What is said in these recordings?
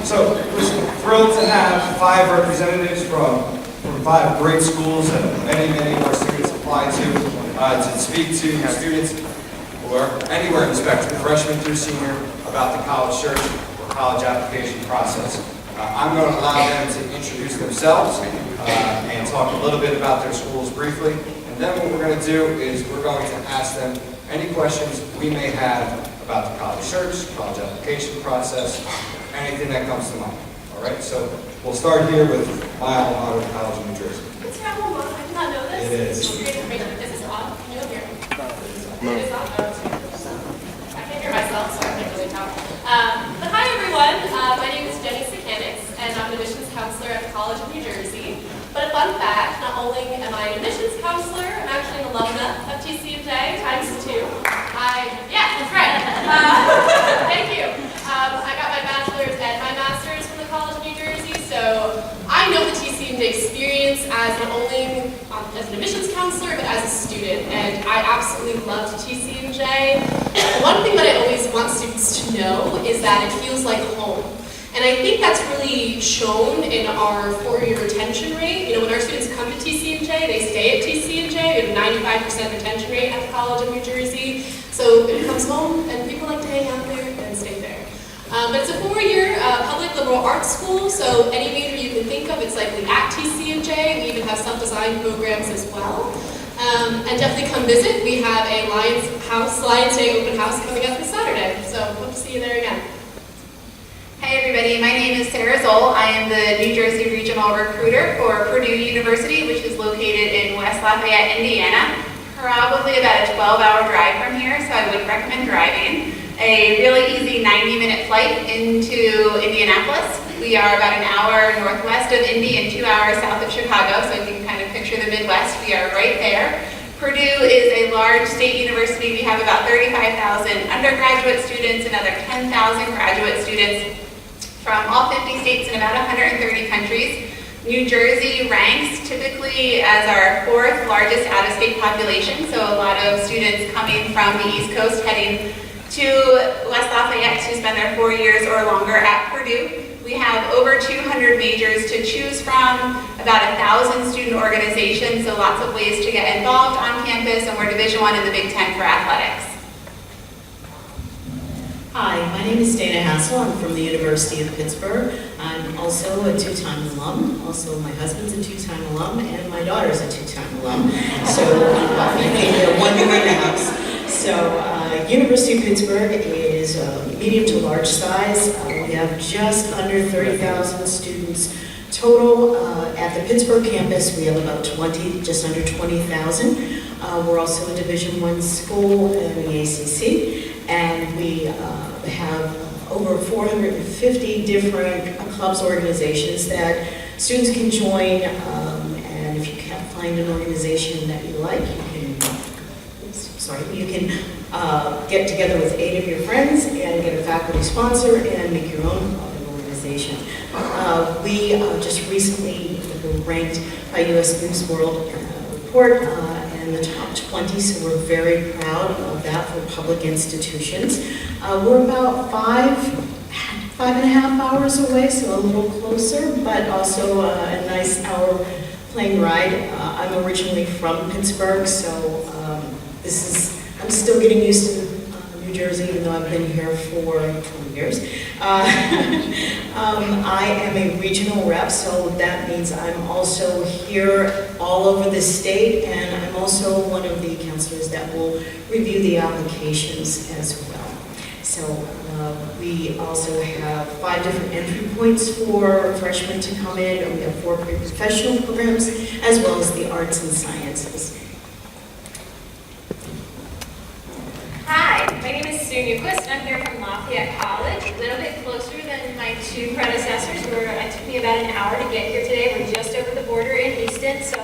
So, we're thrilled to have 5 representatives from 5 great schools that many of our students apply to speak to students who are anywhere in the spectrum, freshman through senior, about the college search or college application process. I'm going to allow them to introduce themselves and talk a little bit about their schools briefly. And then what we're going to do is we're going to ask them any questions we may have about the college search, college application process, anything that comes to mind. All right, so we'll start here with my alma mater, College of New Jersey. It's your alma mater. I did not know this. It is. Is this on? Can you hear me? No. It is on? I can't hear myself, so I can't really talk. But hi, everyone. My name is Jenny Sikanics, and I'm an admissions counselor at the College of New Jersey. But a fun fact, not only am I an admissions counselor, I'm actually an alumna of TC&J ×2. Yeah, that's right. Thank you. I got my bachelor's and my master's from the College of New Jersey, so I know the TC&J experience as not only as an admissions counselor, but as a student, and I absolutely loved TC&J. One thing that I always want students to know is that it feels like home. And I think that's really shown in our 4-year retention rate. You know, when our students come to TC&J, they stay at TC&J. We have a 95% retention rate at the College of New Jersey. So it becomes home, and people like to hang out there and stay there. But it's a 4-year public liberal arts school, so any major you can think of, it's likely at TC&J. We even have some design programs as well. And definitely come visit. We have a Lions Day open house coming up this Saturday, so hope to see you there again. Hi everybody, my name is Sarah Zoll. I am the New Jersey Regional Recruiter for Purdue University, which is located in West Lafayette, Indiana. Probably about a 12-hour drive from here, so I would recommend driving. A really easy 90-minute flight into Indianapolis. We are about an hour northwest of Indy and 2 hours south of Chicago, so if you can kind of picture the Midwest, we are right there. Purdue is a large state university. We have about 35,000 undergraduate students, another 10,000 graduate students from all 50 states and about 130 countries. New Jersey ranks typically as our 4th largest out-of-state population, so a lot of students coming from the East Coast heading to West Lafayette to spend their 4 years or longer at Purdue. We have over 200 majors to choose from, about 1,000 student organizations, so lots of ways to get involved on campus, and we're Division I in the Big Ten for athletics. Hi, my name is Dana Hassel. I'm from the University of Pittsburgh. I'm also a 2-time alum. Also, my husband's a 2-time alum, and my daughter's a 2-time alum. So, I came here one year in the house. So, University of Pittsburgh is medium to large size. We have just under 30,000 students total. At the Pittsburgh campus, we have about just under 20,000. We're also a Division I school in the ACC. And we have over 450 different clubs, organizations that students can join. And if you can't find an organization that you like, you can get together with 8 of your friends and get a faculty sponsor and make your own organization. We just recently were ranked by U.S. News World Report in the top 20, so we're very proud of that for public institutions. We're about 5.5 hours away, so a little closer, but also a nice hour plane ride. I'm originally from Pittsburgh, so I'm still getting used to New Jersey, even though I've been here for 20 years. I am a regional rep, so that means I'm also here all over the state, and I'm also one of the counselors that will review the applications as well. So we also have 5 different entry points for freshmen to come in, and we have 4 pre-professional programs, as well as the arts and sciences. Hi, my name is Sue Newquist, and I'm here from Lafayette College, a little bit closer than my 2 predecessors, where it took me about an hour to get here today. We're just over the border in Easton, so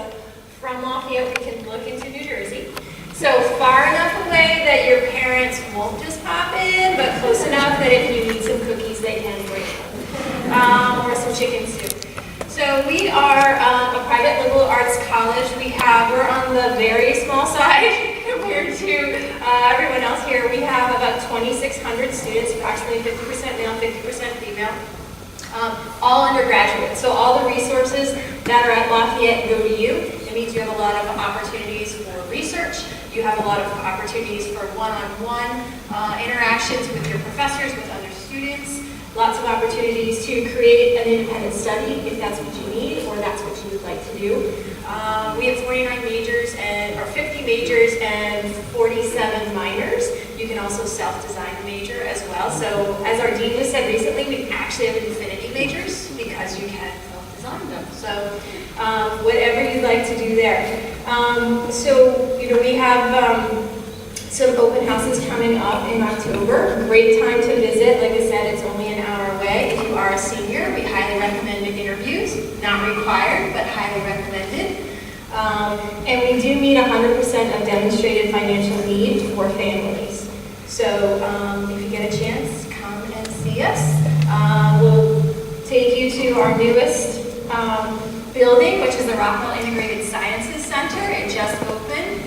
from Lafayette we can look into New Jersey. So far enough away that your parents won't just pop in, but close enough that if you need some cookies, they can bring them, or some chicken soup. So we are a private liberal arts college. We're on the very small side compared to everyone else here. We have about 2,600 students, approximately 50% male, 50% female. all undergraduate. So all the resources that are at Lafayette go to you. It means you have a lot of opportunities for research. You have a lot of opportunities for one-on-one interactions with your professors, with other students. Lots of opportunities to create an independent study if that's what you need or that's what you would like to do. We have 49 majors or 50 majors and 47 minors. You can also self-design a major as well. So as our dean has said recently, we actually have infinity majors because you can self-design them. So whatever you'd like to do there. So, you know, we have some open houses coming up in October. Great time to visit. Like I said, it's only an hour away. If you are a senior, we highly recommend interviews. Not required, but highly recommended. And we do meet 100% of demonstrated financial need for families. So if you get a chance, come and see us. We'll take you to our newest building, which is the Rockwell Integrated Sciences Center. It just opened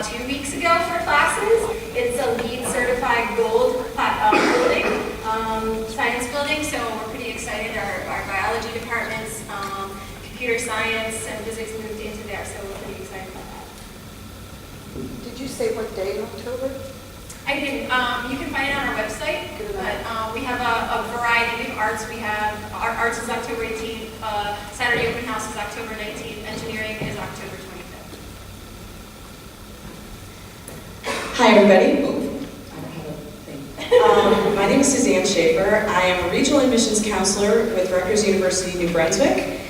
2 weeks ago for classes. It's a LEED certified gold building, science building, so we're pretty excited. Our biology departments, computer science and physics moved into there, so we're pretty excited about that. Did you say what day in October? I can, you can find it on our website, but we have a variety. We have arts. We have, our arts is October 18th, Saturday open house is October 19th, engineering is October 25th. Hi, everybody. I don't have a thing. My name is Suzanne Schaefer. I am a regional admissions counselor with Rutgers University, New Brunswick,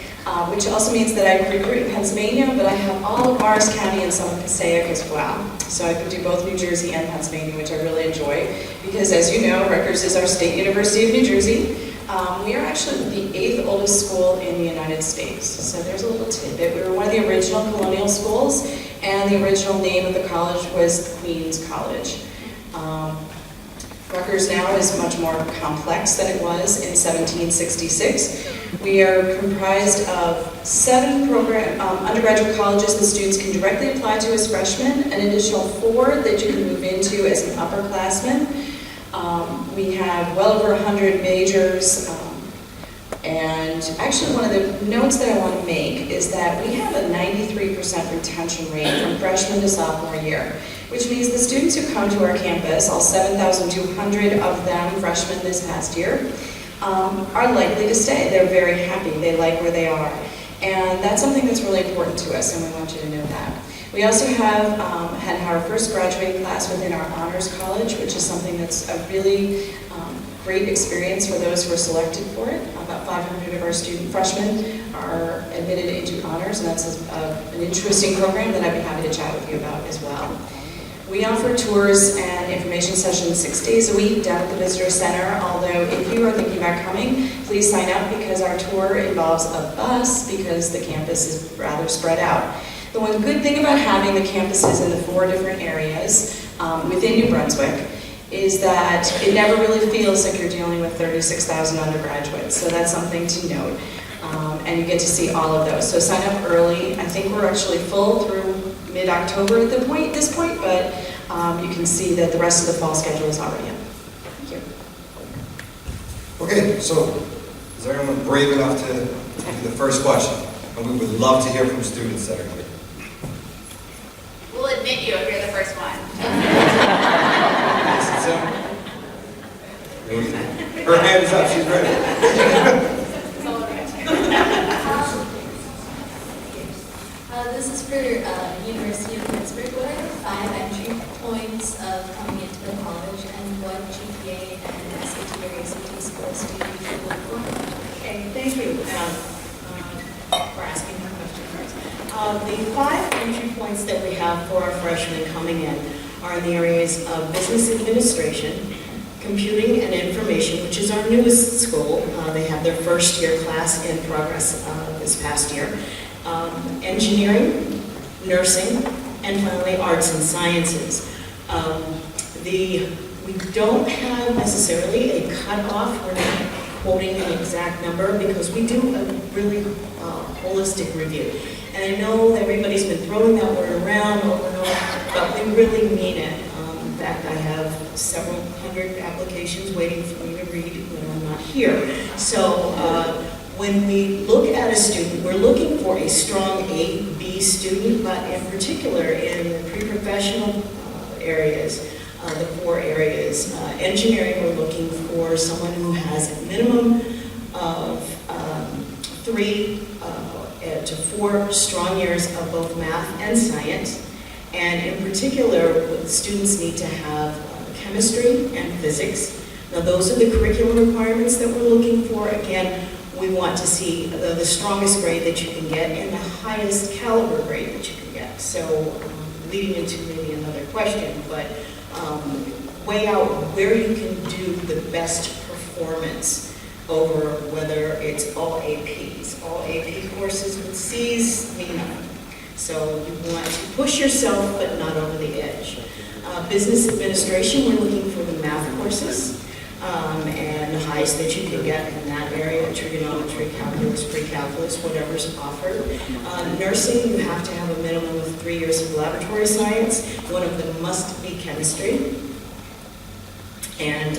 which also means that I recruit in Pennsylvania, but I have all of Morris County and some of Passaic as well. So I can do both New Jersey and Pennsylvania, which I really enjoy, because as you know, Rutgers is our state university of New Jersey. We are actually the 8th oldest school in the United States. So there's a little tidbit. We were one of the original colonial schools, and the original name of the college was Queens College. Rutgers now is much more complex than it was in 1766. We are comprised of 7 undergraduate colleges that students can directly apply to as freshmen, an additional 4 that you can move into as an upperclassman. We have well over 100 majors, and actually one of the notes that I want to make is that we have a 93% retention rate from freshman to sophomore year, which means the students who come to our campus, all 7,200 of them freshmen this past year, are likely to stay. They're very happy. They like where they are. And that's something that's really important to us, and we want you to know that. We also have had our first graduating class within our honors college, which is something that's a really great experience for those who are selected for it. About 500 of our student freshmen are admitted into honors, and that's an interesting program that I'd be happy to chat with you about as well. We offer tours and information sessions 6 days a week down at the Visitor Center, although if you are thinking about coming, please sign up because our tour involves a bus because the campus is rather spread out. The one good thing about having the campuses in the 4 different areas within New Brunswick is that it never really feels like you're dealing with 36,000 undergraduates, so that's something to note. And you get to see all of those. So sign up early. I think we're actually full through mid-October at this point, but you can see that the rest of the fall schedule is already up. Thank you. Okay, so is there anyone brave enough to do the first question? And we would love to hear from students that are here. We'll admit you if you're the first one. Her hand is up, she's ready. This is for University of Pittsburgh. What are the 5 entry points of coming into the college, and what GPA and SAT or ACT scores do you usually look for? Okay, thank you for asking that question first. The 5 entry points that we have for our freshmen coming in are in the areas of business administration, computing and information, which is our newest school. They have their first year class in progress this past year. Engineering, nursing, and finally arts and sciences. We don't have necessarily a cutoff. We're not quoting an exact number because we do a really holistic review. And I know that everybody's been throwing that word around over and over, but we really mean it. In fact, I have several hundred applications waiting for me to read when I'm not here. So when we look at a student, we're looking for a strong A, B student, but in particular in the pre-professional areas, the core areas. Engineering, we're looking for someone who has a minimum of 3 to 4 strong years of both math and science. And in particular, what the students need to have chemistry and physics. Now, those are the curriculum requirements that we're looking for. Again, we want to see the strongest grade that you can get and the highest caliber grade that you can get. So, leading into maybe another question, but weigh out where you can do the best performance over whether it's all APs. All AP courses with C's mean nothing. So you want to push yourself, but not over the edge. Business administration, we're looking for the math courses and the highest that you can get in that area, trigonometry, calculus, pre-calculus, whatever's offered. Nursing, you have to have a minimum of 3 years of laboratory science. One of them must be chemistry. And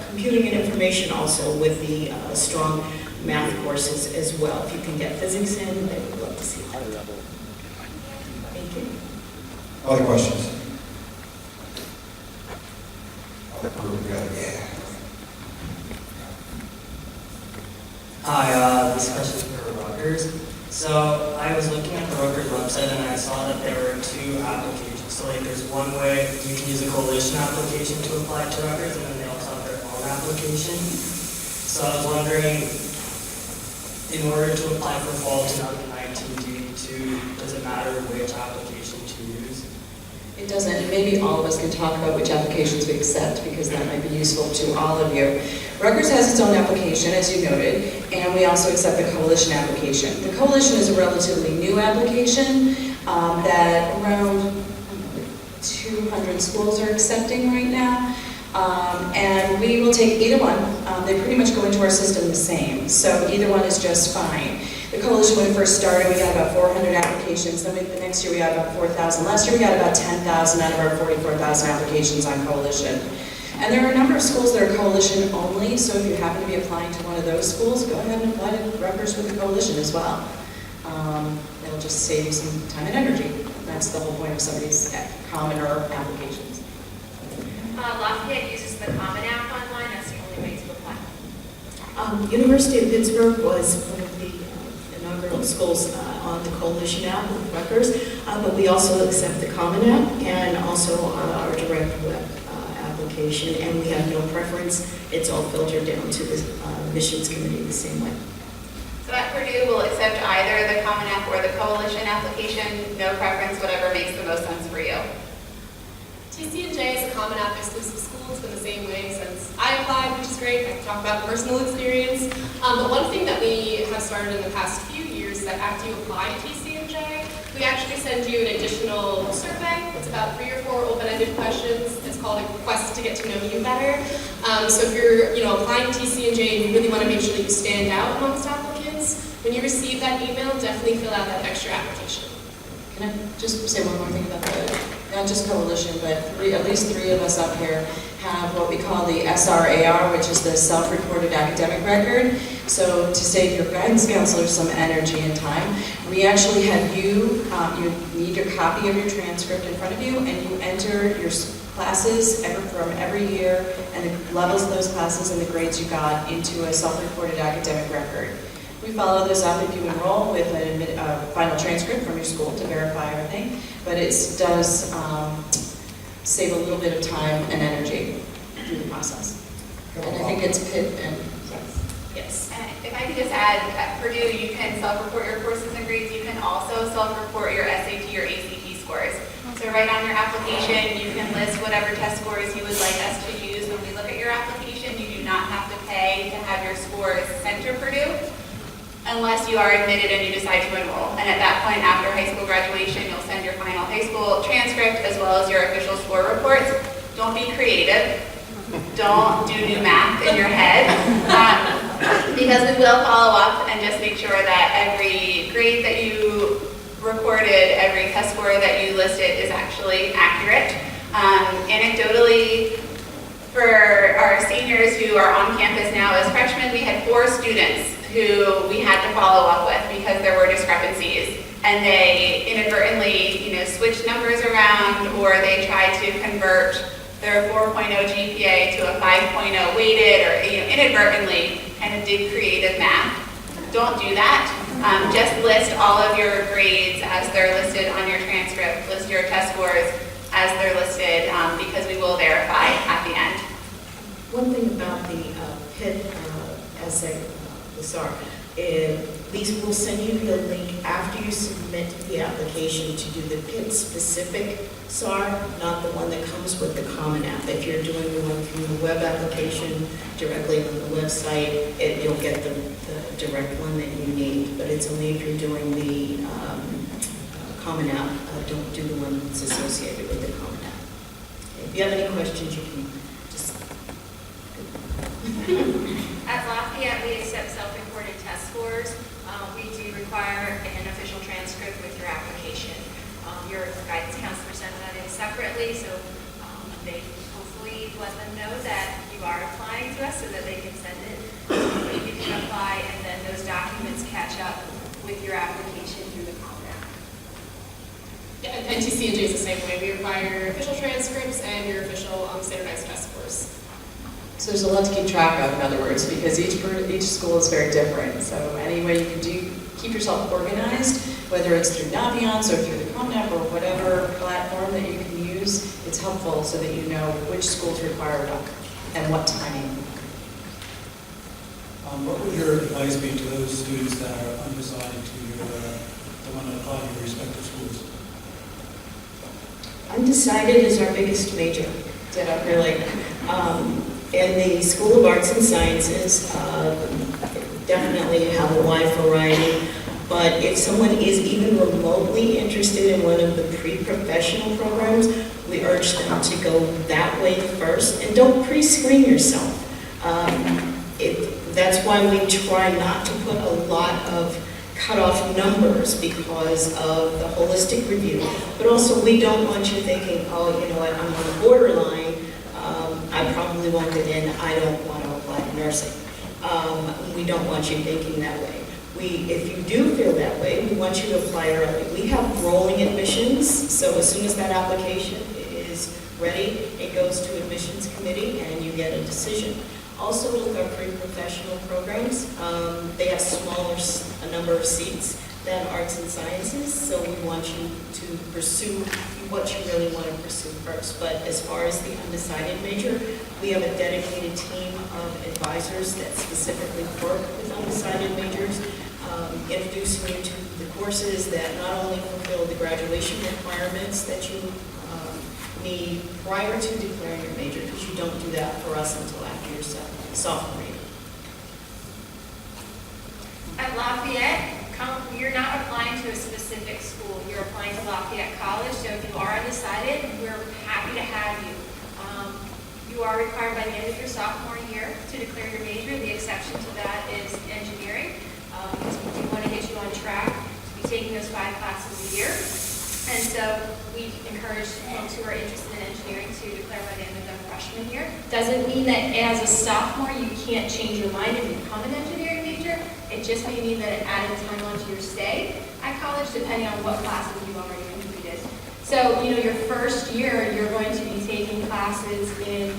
computing and information also with the strong math courses as well. If you can get physics in, I would love to see that. Thank you. Other questions? Yeah. Hi, this question is for Rutgers. So I was looking at the Rutgers website and I saw that there were 2 applications. So like there's one way you can use a coalition application to apply to Rutgers, and then they also have their own application. So I was wondering, in order to apply for fall 2019, does it matter which application to use? It doesn't, and maybe all of us can talk about which applications we accept, because that might be useful to all of you. Rutgers has its own application, as you noted, and we also accept the coalition application. The coalition is a relatively new application that around 200 schools are accepting right now, and we will take either one. They pretty much go into our system the same, so either one is just fine. The coalition, when it first started, we got about 400 applications. Then the next year we got about 4,000. Last year we got about 10,000 out of our 44,000 applications on coalition. And there are a number of schools that are coalition only, so if you happen to be applying to one of those schools, go ahead and apply to Rutgers with the coalition as well. It'll just save you some time and energy. That's the whole point of some of these Common or applications. Lafayette uses the Common App online. That's the only way to apply. University of Pittsburgh was one of the inaugural schools on the coalition app with Rutgers, but we also accept the Common App and also our direct web application, and we have no preference. It's all filtered down to the admissions committee the same way. So at Purdue, we'll accept either the Common App or the Coalition application. No preference, whatever makes the most sense for you. TC&J is a Common App exclusive school. It's been the same way since I applied, which is great. I can talk about personal experience. But one thing that we have started in the past few years is that after you apply to TC&J, we actually send you an additional survey. It's about 3 or 4 open-ended questions. It's called a quest to get to know you better. So if you're applying to TC&J and you really want to make sure that you stand out amongst applicants, when you receive that email, definitely fill out that extra application. Can I just say one more thing about that? Not just coalition, but at least 3 of us up here have what we call the SRAR, which is the self-reported academic record. So to save your guidance counselor some energy and time, we actually have you need your copy of your transcript in front of you, and you enter your classes from every year and the levels of those classes and the grades you got into a self-reported academic record. We follow this up if you enroll with a final transcript from your school to verify everything, but it does save a little bit of time and energy through the process. And I think it's Pitt and yes. And if I could just add, at Purdue, you can self-report your courses and grades. You can also self-report your SAT or ACT scores. So right on your application, you can list whatever test scores you would like us to use when we look at your application. You do not have to pay to have your scores sent to Purdue, unless you are admitted and you decide to enroll. And at that point, after high school graduation, you'll send your final high school transcript as well as your official score reports. Don't be creative. Don't do new math in your head. Because we will follow up and just make sure that every grade that you recorded, every test score that you listed is actually accurate. Anecdotally, for our seniors who are on campus now as freshmen, we had 4 students who we had to follow up with because there were discrepancies, and they inadvertently, switched numbers around, or they tried to convert their 4.0 GPA to a 5.0 weighted, or inadvertently kind of did creative math. Don't do that. Just list all of your grades as they're listed on your transcript. List your test scores as they're listed, because we will verify at the end. One thing about the PIT essay, the SAR, these will send you the link after you submit the application to do the PIT specific SAR, not the one that comes with the Common App. If you're doing the one through the web application directly on the website, you'll get the direct one that you need, but it's only if you're doing the Common App. Don't do the one that's associated with the Common App. If you have any questions, you can just... At Lafayette, we accept self-reported test scores. We do require an official transcript with your application. Your guidance counselor sends that in separately, so they hopefully let them know that you are applying to us so that they can send it. You can apply, and then those documents catch up with your application through the Common App. Yeah, and TC&J is the same way. We require official transcripts and your official standardized test scores. So there's a lot to keep track of, in other words, because each school is very different. So any way you can keep yourself organized, whether it's through Naviance or through the Common App or whatever platform that you can use, it's helpful so that you know which schools require what and what timing. What would your advice be to those students that are undecided that want to apply to your respective schools? Undecided is our biggest major. Ditto. Really. And the School of Arts and Sciences definitely have a wide variety, but if someone is even remotely interested in one of the pre-professional programs, we urge them to go that way first, and don't pre-screen yourself. That's why we try not to put a lot of cutoff numbers because of the holistic review, but also we don't want you thinking, oh, you know what, I'm on the borderline, I probably won't get in, I don't want to apply to nursing. We don't want you thinking that way. If you do feel that way, we want you to apply early. We have rolling admissions, so as soon as that application is ready, it goes to admissions committee and you get a decision. Also with our pre-professional programs, they have a number of seats than arts and sciences, so we want you to pursue what you really want to pursue first. But as far as the undecided major, we have a dedicated team of advisors that specifically work with undecided majors, introducing you to the courses that not only fulfill the graduation requirements that you need prior to declaring your major, because you don't do that for us until after your sophomore year. At Lafayette, you're not applying to a specific school. You're applying to Lafayette College, so if you are undecided, we're happy to have you. You are required by the end of your sophomore year to declare your major. The exception to that is engineering, because we want to get you on track to be taking those 5 classes a year. And so we encourage folks who are interested in engineering to declare by the end of their freshman year. Doesn't mean that as a sophomore you can't change your mind and become an engineering major. It just may mean that it added time onto your stay at college, depending on what classes you've already completed. So, your first year, you're going to be taking classes in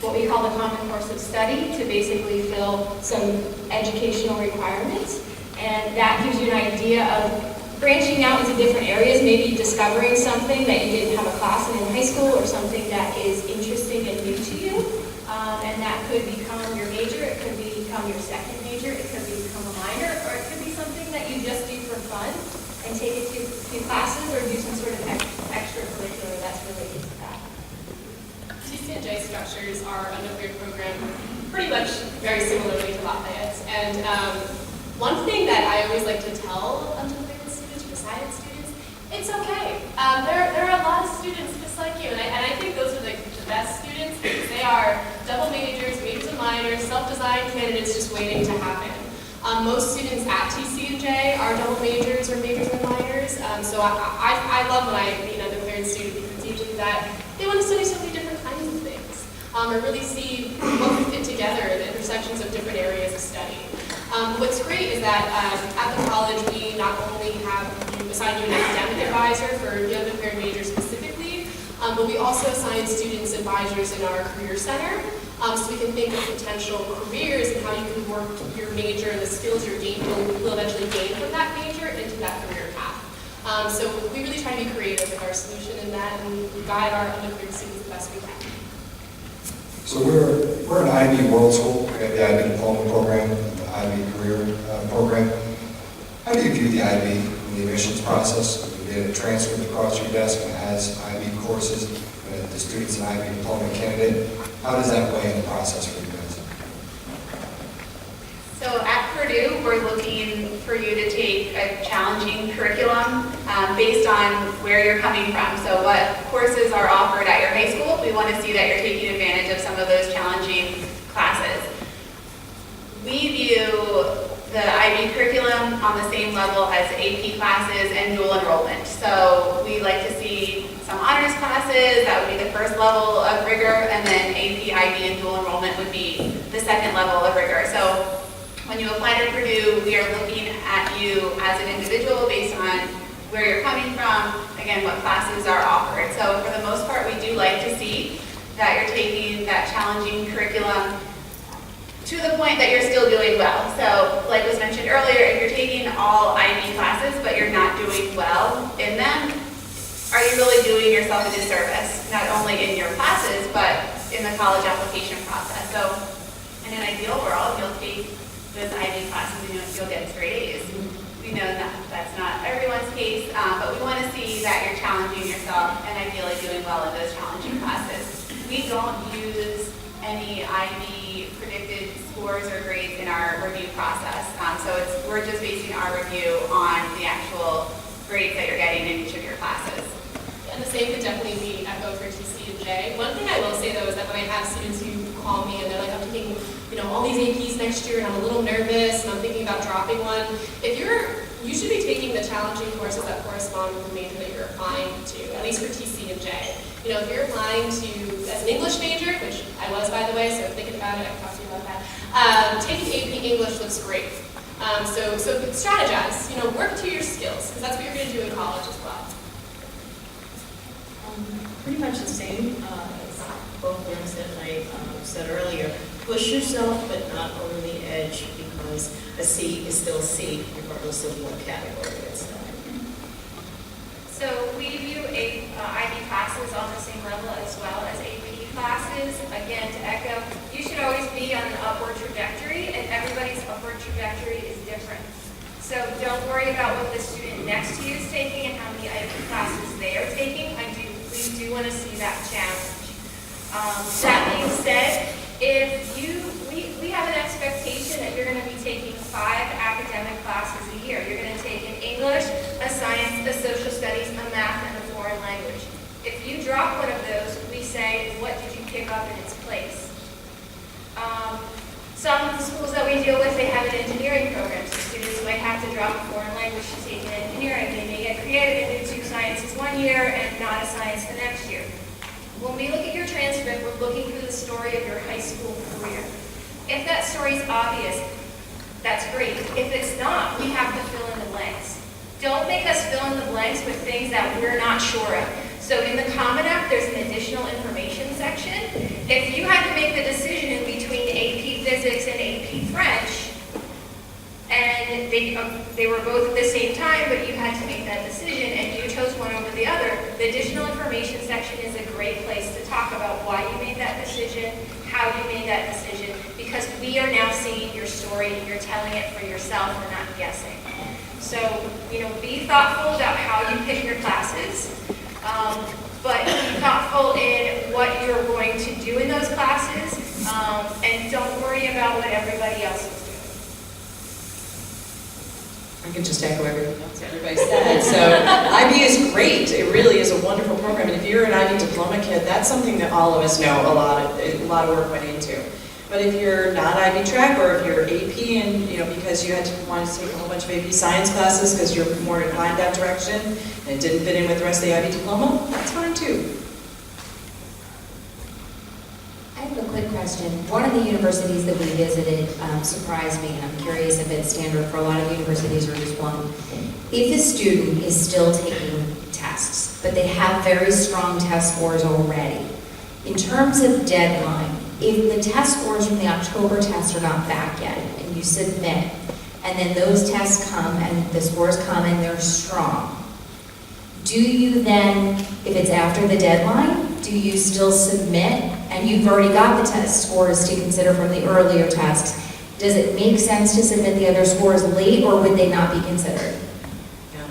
what we call the Common Course of Study to basically fill some educational requirements. And that gives you an idea of branching out into different areas, maybe discovering something that you didn't have a class in high school or something that is interesting and new to you. And that could become your major, it could become your second major, it could become a minor, or it could be something that you just do for fun and take it to classes or do some sort of extracurricular that's related to that. TC&J structures our undergrad program pretty much very similarly to Lafayette's. And one thing that I always like to tell undergrad students, decided students, it's okay. There are a lot of students just like you, and I think those are the best students because they are double majors, majors and minors, self-designed candidates just waiting to happen. Most students at TC&J are double majors or majors and minors, so I love when I meet an undergrad student because usually that they want to study so many different kinds of things, or really see what can fit together the intersections of different areas of study. What's great is that at the college we not only have assigned you an academic advisor for the unprepared major specifically, but we also assign students advisors in our career center, so we can think of potential careers and how you can work your major and the skills you'll eventually gain from that major into that career path. So we really try to be creative with our solution in that and guide our undergraduate students the best we can. So we're an IB World School. We have the IB Diploma Program, the IB Career Program. How do you view the IB in the admissions process? You get a transcript across your desk that has IB courses, and the student's an IB Diploma candidate. How does that weigh in the process for you guys? So at Purdue, we're looking for you to take a challenging curriculum based on where you're coming from. So what courses are offered at your high school, we want to see that you're taking advantage of some of those challenging classes. We view the IB curriculum on the same level as AP classes and dual enrollment. So we like to see some honors classes, that would be the first level of rigor, and then AP, IB, and dual enrollment would be the second level of rigor. So when you apply to Purdue, we are looking at you as an individual based on where you're coming from, again, what classes are offered. So for the most part, we do like to see that you're taking that challenging curriculum to the point that you're still doing well. So like was mentioned earlier, if you're taking all IB classes but you're not doing well in them, are you really doing yourself a disservice, not only in your classes, but in the college application process? So in an ideal world, you'll take those IB classes and you'll get straight A's. We know that that's not everyone's case, but we want to see that you're challenging yourself and ideally doing well in those challenging classes. We don't use any IB predicted scores or grades in our review process. So we're just basing our review on the actual grades that you're getting in each of your classes. And the same could definitely be echoed for TC and J. One thing I will say though is that when I have students who call me and they're like, I'm taking all these APs next year and I'm a little nervous and I'm thinking about dropping one, you should be taking the challenging courses that correspond with the major that you're applying to, at least for TC and J. If you're applying to, as an English major, which I was by the way, so thinking about it, I can talk to you about that, taking AP English looks great. So strategize, work to your skills, because that's what you're going to do in college as well. Pretty much the same as both things that I said earlier. Push yourself, but not over the edge, because a C is still a C, regardless of what category it's in. So we view IB classes on the same level as well as AP classes. Again, to echo, you should always be on an upward trajectory, and everybody's upward trajectory is different. So don't worry about what the student next to you is taking and how many IB classes they are taking. We do want to see that challenge. That being said, we have an expectation that you're going to be taking 5 academic classes a year. You're going to take an English, a science, a social studies, a math, and a foreign language. If you drop one of those, we say, what did you pick up in its place? Some of the schools that we deal with, they have an engineering program. So students might have to drop a foreign language to take an engineering. They may get creative and do 2 sciences one year and not a science the next year. When we look at your transcript, we're looking through the story of your high school career. If that story is obvious, that's great. If it's not, we have to fill in the blanks. Don't make us fill in the blanks with things that we're not sure of. So in the Common App, there's an additional information section. If you had to make the decision between AP Physics and AP French, and they were both at the same time, but you had to make that decision and you chose one over the other, the additional information section is a great place to talk about why you made that decision, how you made that decision, because we are now seeing your story and you're telling it for yourself, we're not guessing. So, be thoughtful about how you pick your classes, but be thoughtful in what you're going to do in those classes, and don't worry about what everybody else is doing. I can just echo everything else everybody said. So IB is great. It really is a wonderful program. And if you're an IB diploma kid, that's something that all of us know a lot of work went into. But if you're not IB track, or if you're AP and because you wanted to take a whole bunch of AP science classes because you're more inclined that direction and it didn't fit in with the rest of the IB diploma, that's fine too. question. One of the universities that we visited surprised me, and I'm curious if it's standard for a lot of universities or just one. If a student is still taking tests, but they have very strong test scores already, in terms of deadline, if the test scores from the October test are not back yet, and you submit, and then those tests come, and the scores come, and they're strong, do you then, if it's after the deadline, do you still submit, and you've already got the test scores to consider from the earlier tests, does it make sense to submit the other scores late, or would they not be considered? Yeah.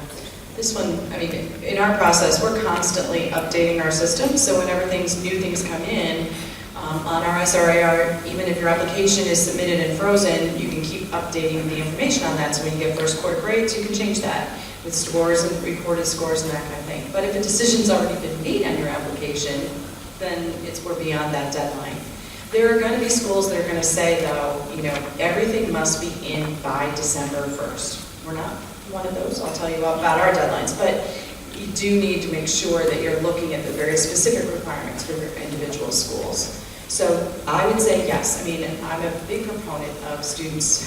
This one, I mean, in our process, we're constantly updating our system, so whenever new things come in, on our SRAR, even if your application is submitted and frozen, you can keep updating the information on that, so when you get first quarter grades, you can change that with scores and recorded scores and that kind of thing. But if a decision's already been made on your application, then we're beyond that deadline. There are going to be schools that are going to say, though, you know, everything must be in by December 1st. We're not one of those. I'll tell you about our deadlines, but you do need to make sure that you're looking at the very specific requirements for your individual schools. So I would say yes. I mean, I'm a big proponent of students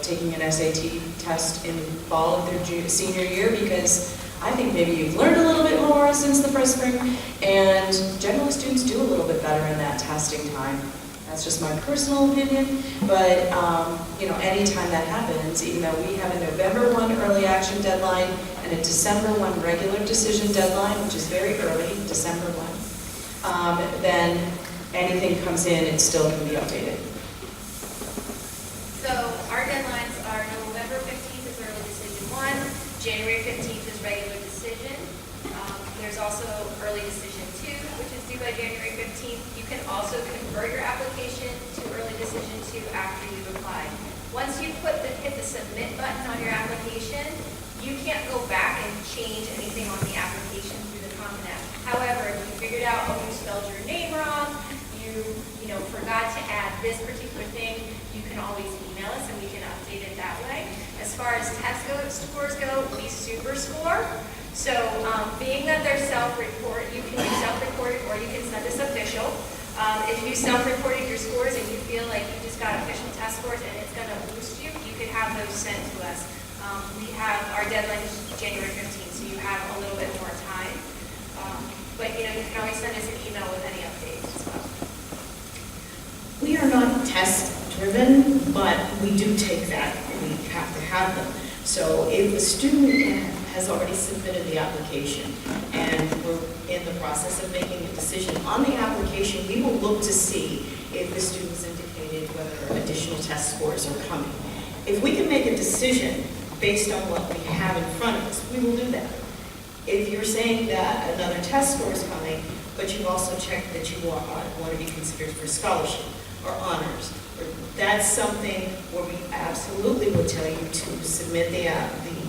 taking an SAT test in fall of their senior year, because I think maybe you've learned a little bit more since the first spring, and generally students do a little bit better in that testing time. That's just my personal opinion, but you know, anytime that happens, even though we have a November 1 early action deadline and a December 1 regular decision deadline, which is very early, December 1, then anything comes in, it still can be updated. So our deadlines are November 15th is early decision 1, January 15th is regular decision. There's also early decision 2, which is due by January 15th. You can also convert your application to early decision 2 after you've applied. Once you hit the submit button on your application, you can't go back and change anything on the application through the Common App. However, if you figured out, oh, you spelled your name wrong, you know, forgot to add this particular thing, you can always email us and we can update it that way. As far as test scores go, we super score. So being that they're self-report, you can use self-reported or you can send us official. If you self-reported your scores and you feel like you just got official test scores and it's going to boost you, you could have those sent to us. We have our deadline is January 15th, so you have a little bit more time. But you know, you can always send us an email with any updates as well. We are not test-driven, but we do take that, and we have to have them. So if a student has already submitted the application, and we're in the process of making a decision on the application, we will look to see if the student's indicated whether additional test scores are coming. If we can make a decision based on what we have in front of us, we will do that. If you're saying that another test score is coming, but you've also checked that you want to be considered for scholarship or honors, that's something where we absolutely would tell you to submit the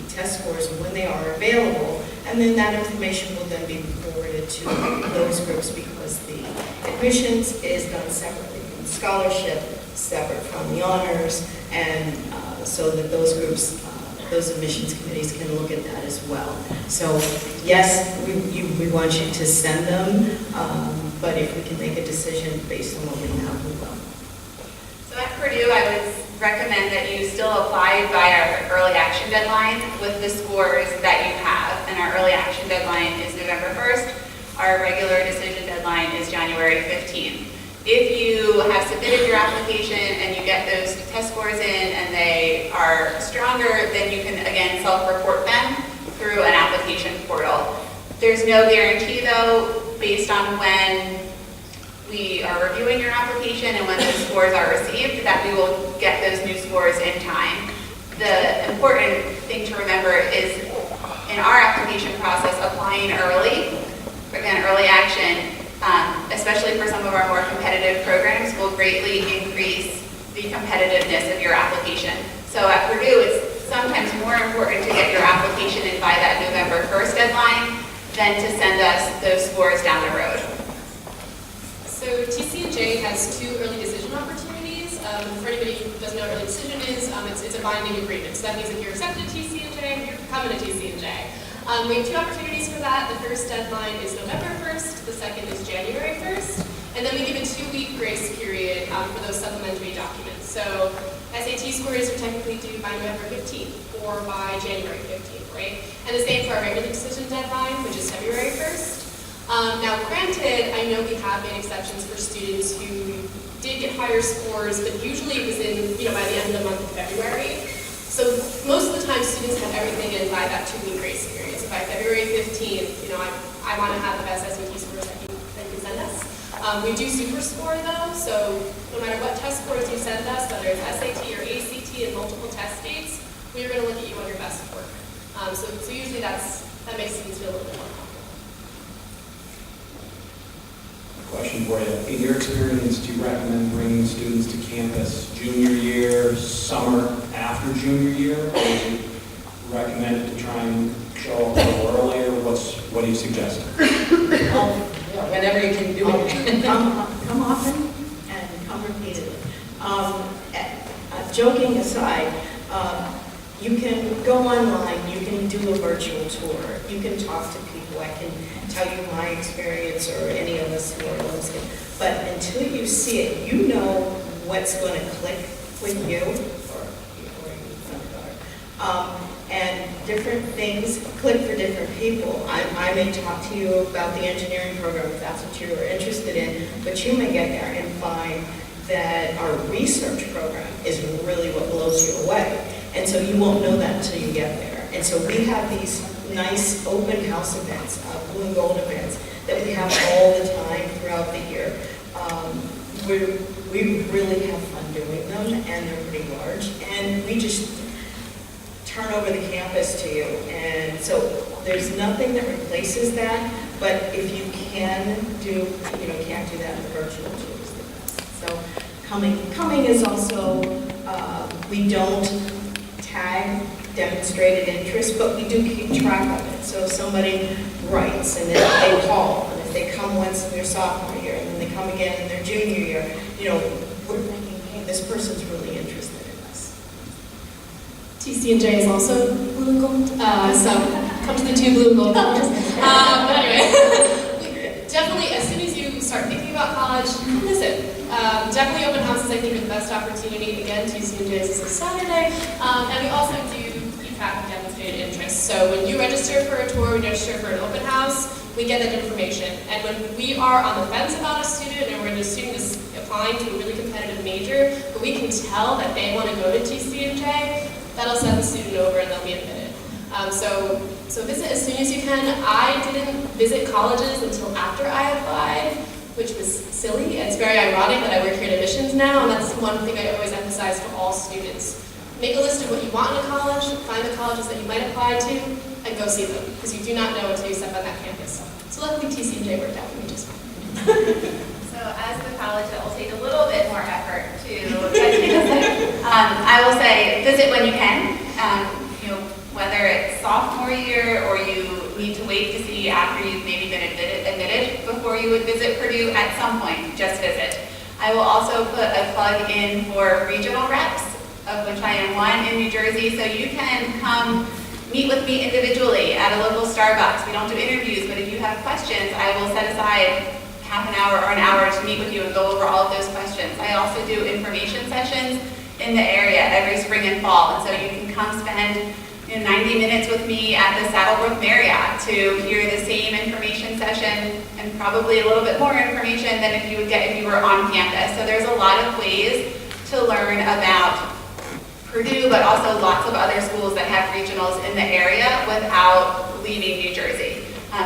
test scores when they are available, and then that information will then be forwarded to those groups, because the admissions is done separately from scholarship, separate from the honors, and so that those groups, those admissions committees can look at that as well. So yes, we want you to send them, but if we can make a decision based on what we have, we will. So at Purdue, I would recommend that you still apply by our early action deadline with the scores that you have. And our early action deadline is November 1st. Our regular decision deadline is January 15th. If you have submitted your application and you get those test scores in and they are stronger, then you can again self-report them through an application portal. There's no guarantee though, based on when we are reviewing your application and when those scores are received, that we will get those new scores in time. The important thing to remember is in our application process, applying early, again, early action, especially for some of our more competitive programs, will greatly increase the competitiveness of your application. So at Purdue, it's sometimes more important to get your application in by that November 1st deadline than to send us those scores down the road. So TC&J has 2 early decision opportunities. For anybody who doesn't know what early decision is, it's a binding agreement. So that means if you're accepted at TC&J, you're coming to TC&J. We have 2 opportunities for that. The first deadline is November 1st. The second is January 1st. And then we give a 2-week grace period for those supplementary documents. So SAT scores are technically due by November 15th or by January 15th, right? And the same for our regular decision deadline, which is February 1st. Now, granted, I know we have made exceptions for students who did get higher scores, but usually it was in, by the end of the month of February. So most of the time, students have everything in by that 2-week grace period. So by February 15th, I want to have the best SAT scores that you can send us. We do super score though, so no matter what test scores you send us, whether it's SAT or ACT and multiple test dates, we are going to look at you on your best work. So usually that makes students feel a little bit more comfortable. Question for you. In your experience, do you recommend bringing students to campus junior year, summer, after junior year? Or do you recommend to try and show up a little earlier? What do you suggest? Whenever you can do it. Come often and come repeatedly. Joking aside, you can go online, you can do a virtual tour, you can talk to people, I can tell you my experience or any of us who are listening, but until you see it, you know what's going to click with you, and different things click for different people. I may talk to you about the engineering program if that's what you're interested in, but you may get there and find that our research program is really what blows you away. And so you won't know that until you get there. And so we have these nice open house events, blue and gold events, that we have all the time throughout the year. We really have fun doing them, and they're pretty large. And we just turn over the campus to you. And so there's nothing that replaces that, but if you can't do that in the virtual tours. So coming is also, we don't tag demonstrated interest, but we do keep track of it. So if somebody writes and then they call, and if they come once in their sophomore year, and then they come again in their junior year, we're thinking, hey, this person's really interested in us. TC&J is also blue and gold, so come to the 2 blue and gold colors. But anyway, definitely as soon as you start thinking about college, come visit. Definitely open houses, I think, are the best opportunity. Again, TC&J is this Saturday. And we also do keep track of demonstrated interest. So when you register for a tour, we register for an open house, we get that information. And when we are on the fence about a student, and when a student is applying to a really competitive major, but we can tell that they want to go to TC&J, that'll send the student over and they'll be admitted. So visit as soon as you can. I didn't visit colleges until after I applied, which was silly. It's very ironic that I work here at admissions now, and that's one thing I always emphasize to all students. Make a list of what you want in a college, find the colleges that you might apply to, and go see them, because you do not know until you step on that campus. So luckily TC&J worked out for me just fine. So as the college that will take a little bit more effort to get you visit, I will say visit when you can. Whether it's sophomore year or you need to wait to see after you've maybe been admitted before you would visit Purdue, at some point, just visit. I will also put a plug in for regional reps, of which I am one in New Jersey, so you can come meet with me individually at a local Starbucks. We don't do interviews, but if you have questions, I will set aside half an hour or an hour to meet with you and go over all of those questions. I also do information sessions in the area every spring and fall, and so you can come spend 90 minutes with me at the Saddlebrook Marriott to hear the same information session and probably a little bit more information than if you would get if you were on campus. So there's a lot of ways to learn about Purdue, but also lots of other schools that have regionals in the area without leaving New Jersey.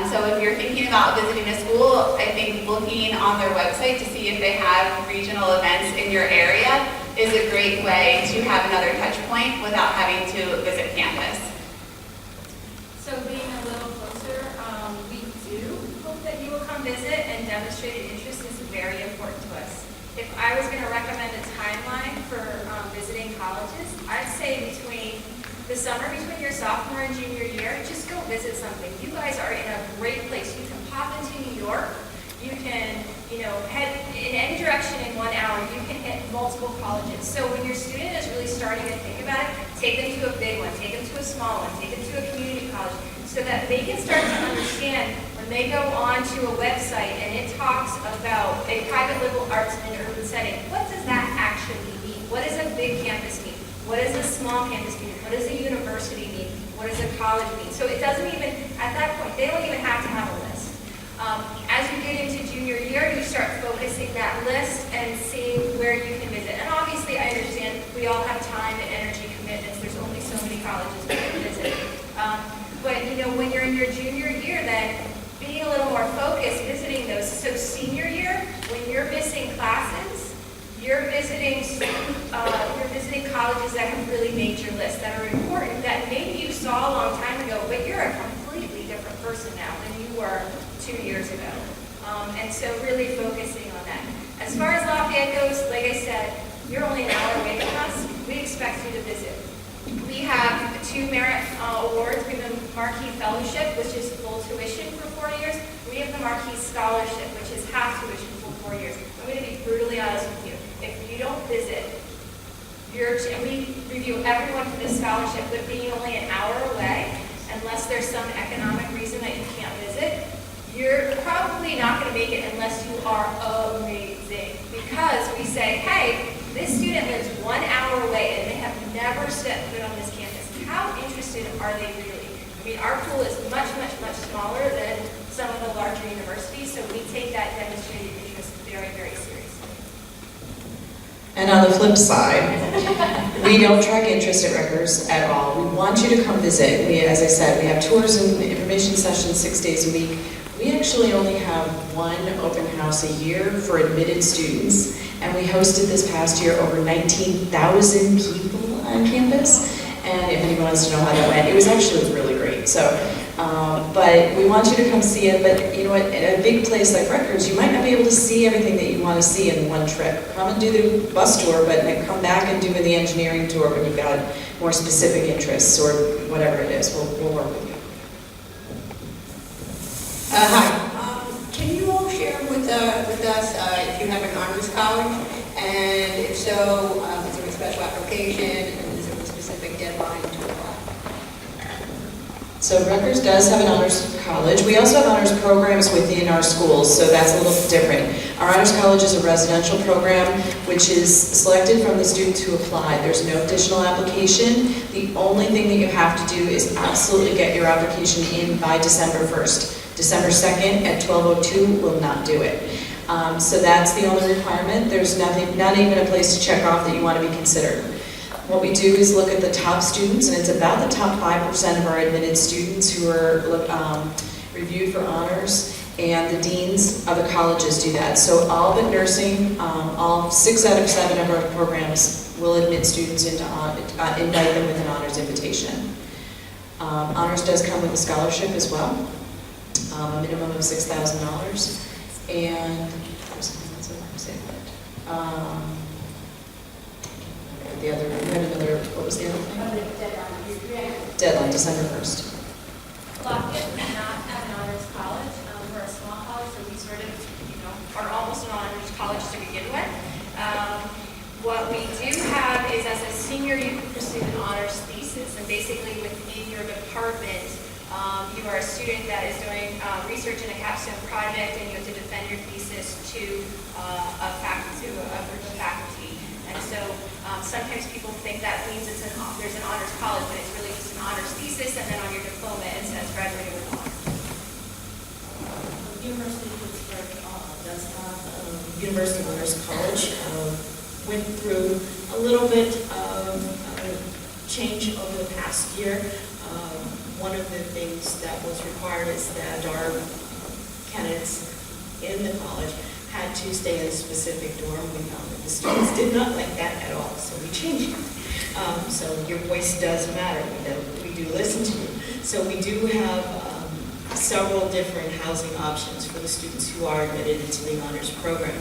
So if you're thinking about visiting a school, I think looking on their website to see if they have regional events in your area is a great way to have another touch point without having to visit campus. So being a little closer, we do hope that you will come visit, and demonstrated interest is very important to us. If I was going to recommend a timeline for visiting colleges, I'd say between the summer between your sophomore and junior year, just go visit something. You guys are in a great place. You can pop into New York. You can, head in any direction in 1 hour. You can hit multiple colleges. So when your student is really starting to think about it, take them to a big one, take them to a small one, take them to a community college, so that they can start to understand when they go onto a website and it talks about a private liberal arts in an urban setting, what does that actually mean? What does a big campus mean? What does a small campus mean? What does a university mean? What does a college mean? So it doesn't even, at that point, they don't even have to have a list. As you get into junior year, you start focusing that list and seeing where you can visit. And obviously, I understand we all have time and energy commitments. There's only so many colleges we can visit. But you know, when you're in your junior year, then being a little more focused, visiting those. So senior year, when you're missing classes, you're visiting colleges that have really made your list, that are important, that maybe you saw a long time ago, but you're a completely different person now than you were 2 years ago. And so really focusing on that. As far as Lafayette goes, like I said, you're only an hour away from us. We expect you to visit. We have 2 merit awards. We have the Marquis Fellowship, which is full tuition for 4 years. We have the Marquis Scholarship, which is half tuition for 4 years. I'm going to be brutally honest with you. If you don't visit, and we review everyone for this scholarship, but being only an hour away, unless there's some economic reason that you can't visit, you're probably not going to make it unless you are amazing. Because we say, hey, this student lives 1 hour away and they have never set foot on this campus. How interested are they really? I mean, our pool is much, much, much smaller than some of the larger universities, so we take that demonstrated interest very, very seriously. And on the flip side, we don't track interest at Rutgers at all. We want you to come visit. As I said, we have tours and information sessions 6 days a week. We actually only have 1 open house a year for admitted students, and we hosted this past year over 19,000 people on campus. And if anyone wants to know how that went, it was really great. So, but we want you to come see it. But you know what? At a big place like Rutgers, you might not be able to see everything that you want to see in one trip. Come and do the bus tour, but then come back and do the engineering tour when you've got more specific interests or whatever it is. We'll work with you. Hi. Can you all share with us if you have an honors college? And if so, is there a special application? And is there a specific deadline to apply? So Rutgers does have an honors college. We also have honors programs within our schools, so that's a little different. Our honors college is a residential program which is selected from the students who apply. There's no additional application. The only thing that you have to do is absolutely get your application in by December 1st. December 2nd at 12:02 will not do it. So that's the only requirement. There's not even a place to check off that you want to be considered. What we do is look at the top students, and it's about the top 5% of our admitted students who are reviewed for honors, and the deans of the colleges do that. So all but nursing, all 6 out of 7 of our programs will admit students into invite them with an honors invitation. Honors does come with a scholarship as well, a minimum of $6,000, and the other, we had another, what was the other thing? Deadline, December 1st. Lafayette does not have an honors college. We're a small college, so we sort of, are almost an honors college to begin with. What we do have is, as a senior, you can pursue an honors thesis, and basically within your department, you are a student that is doing research in a capstone project, and you have to defend your thesis to a group of faculty. And so sometimes people think that means there's an honors college, but it's really just an honors thesis, and then on your diploma it says graduated with honors. University of Pittsburgh does have University Honors College. Went through a little bit of change over the past year. One of the things that was required is that our candidates in the college had to stay in a specific dorm. We found that the students did not like that at all, so we changed it. So your voice does matter. We do listen to you. So we do have several different housing options for the students who are admitted into the honors program.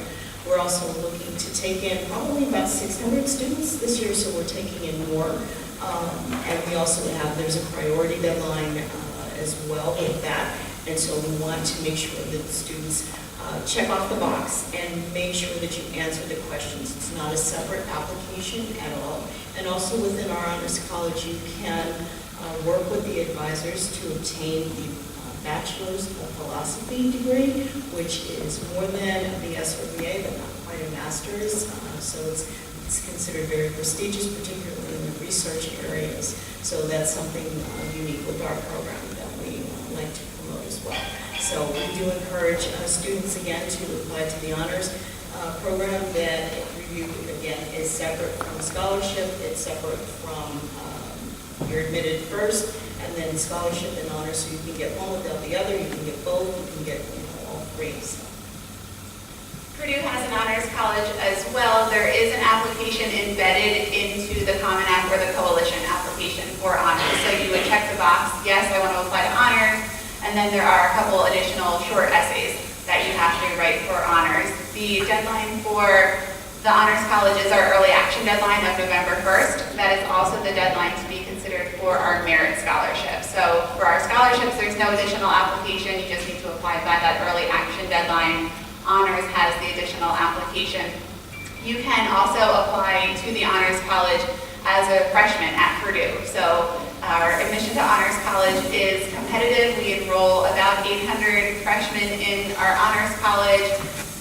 We're also looking to take in probably about 600 students this year, so we're taking in more. And we also there's a priority deadline as well with that. And so we want to make sure that the students check off the box and make sure that you answer the questions. It's not a separate application at all. And also within our honors college, you can work with the advisors to obtain the Bachelor's of Philosophy degree, which is more than a BS or BA, but not quite a master's. So it's considered very prestigious, particularly in the research areas. So that's something unique with our program that we like to promote as well. So we do encourage students again to apply to the honors program that review again is separate from scholarship. It's separate from you're admitted first, and then scholarship and honors. So you can get one without the other. You can get both. You can get all three. So. Purdue has an honors college as well. There is an application embedded into the Common App or the Coalition application for honors. So you would check the box, yes, I want to apply to honors, and then there are a couple additional short essays that you have to write for honors. The deadline for the honors college is our early action deadline of November 1st. That is also the deadline to be considered for our merit scholarship. So for our scholarships, there's no additional application. You just need to apply by that early action deadline. Honors has the additional application. You can also apply to the honors college as a freshman at Purdue. So our admission to honors college is competitive. We enroll about 800 freshmen in our honors college.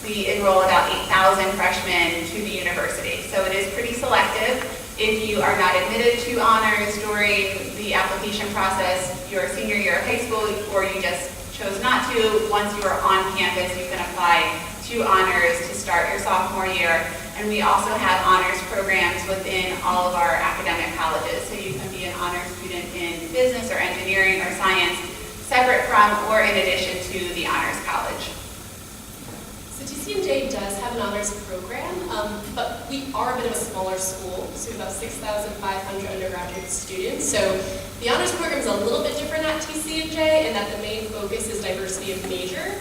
We enroll about 8,000 freshmen to the university. So it is pretty selective. If you are not admitted to honors during the application process, your senior year of high school, or you just chose not to, once you are on campus, you can apply to honors to start your sophomore year. And we also have honors programs within all of our academic colleges. So you can be an honors student in business or engineering or science, separate from or in addition to the honors college. So TCNJ does have an honors program, but we are a bit of a smaller school, so about 6,500 undergraduate students. So the honors program is a little bit different at TCNJ in that the main focus is diversity of major.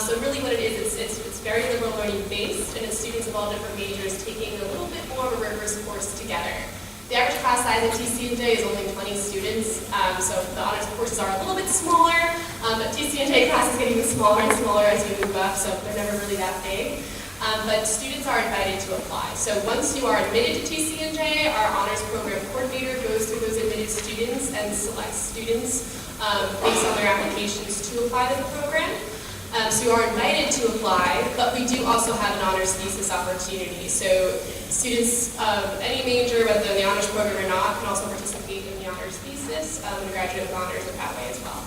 So really what it is, it's very liberal learning based, and it's students of all different majors taking a little bit more of a rigorous course together. The average class size at TCNJ is only 20 students, so the honors courses are a little bit smaller, but TCNJ classes get even smaller and smaller as you move up, so they're never really that big. But students are invited to apply. So once you are admitted to TCNJ, our honors program coordinator goes through those admitted students and selects students based on their applications to apply to the program. So you are invited to apply, but we do also have an honors thesis opportunity. So students of any major, whether they're in the honors program or not, can also participate in the honors thesis and graduate with honors in that way as well.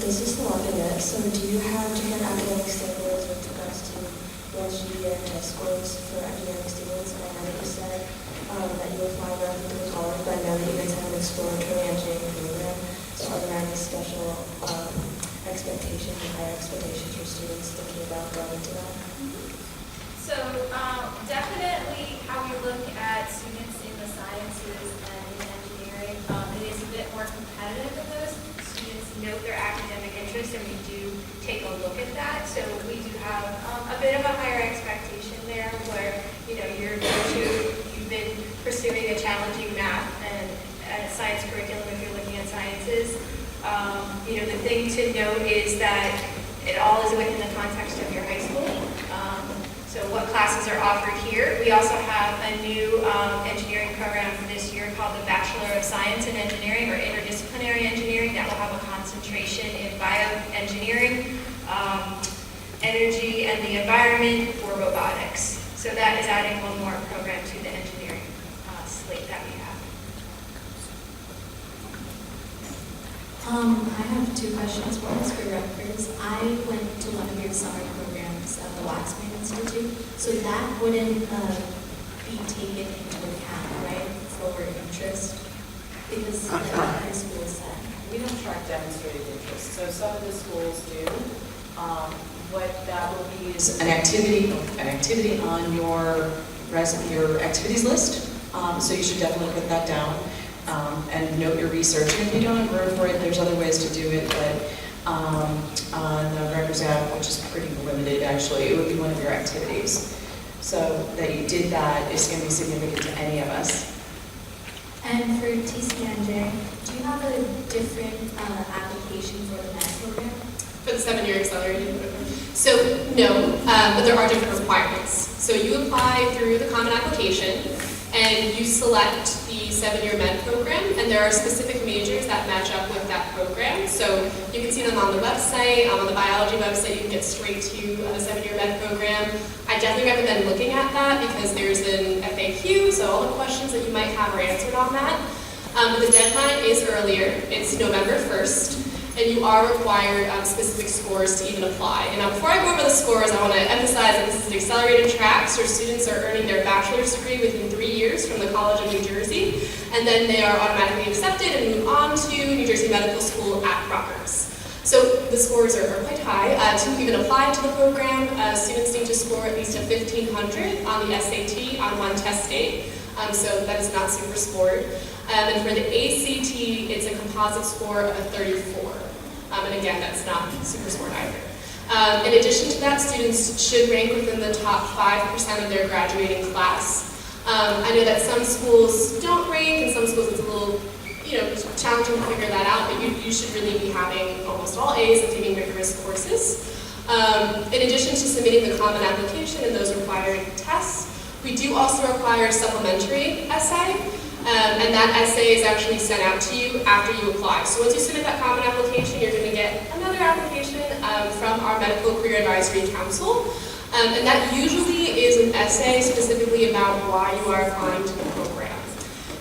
This is Lafayette. So do you have different academic standards with regards to GPA and test scores for academic students? And I know that you said that you apply directly to the college, but I know that you guys have an exploratory engineering program. So are there any special expectations or higher expectations for students thinking about going into that? So definitely how we look at students in the sciences and in engineering, it is a bit more competitive in those. Students note their academic interest, and we do take a look at that. So we do have a bit of a higher expectation there where, you know, you've been pursuing a challenging math and science curriculum if you're looking at sciences. You know, the thing to note is that it all is within the context of your high school. So what classes are offered here. We also have a new engineering program for this year called the Bachelor of Science in Engineering or Interdisciplinary Engineering that will have a concentration in bioengineering, energy and the environment, or robotics. So that is adding one more program to the engineering slate that we have. I have two questions. One is for reference. I went to one of your summer programs at the Waxman Institute, so that wouldn't be taken into account, right, for interest? Because the high school said. We don't track demonstrated interest, so some of the schools do. What that will be is an activity on your activities list. So you should definitely put that down. And note your research. And if you don't have room for it, there's other ways to do it, but on the Records app, which is pretty limited actually, it would be one of your activities. So that you did that is going to be significant to any of us. And for TCNJ, do you have a different application for the MET program? For the 7-year accelerated program? So no, but there are different requirements. So you apply through the Common Application, and you select the 7-year med program, and there are specific majors that match up with that program. So you can see them on the website, on the biology website, you can get straight to the 7-year med program. I definitely recommend looking at that because there's an FAQ, so all the questions that you might have are answered on that. But the deadline is earlier, it's November 1st. And you are required specific scores to even apply. And now before I go over the scores, I want to emphasize that this is an accelerated track, so students are earning their bachelor's degree within 3 years from the College of New Jersey, and then they are automatically accepted and move on to New Jersey Medical School at Rutgers. So the scores are quite high. To even apply to the program, students need to score at least a 1500 on the SAT on one test date, so that is not super sport. And for the ACT, it's a composite score of a 34. And again, that's not super sport either. In addition to that, students should rank within the top 5% of their graduating class. I know that some schools don't rank, and some schools it's a little, challenging to figure that out, but you should really be having almost all A's and taking rigorous courses. In addition to submitting the common application and those required tests, we do also require a supplementary essay. And that essay is actually sent out to you after you apply. So once you submit that common application, you're going to get another application from our Medical Career Advisory Council. And that usually is an essay specifically about why you are applying to the program.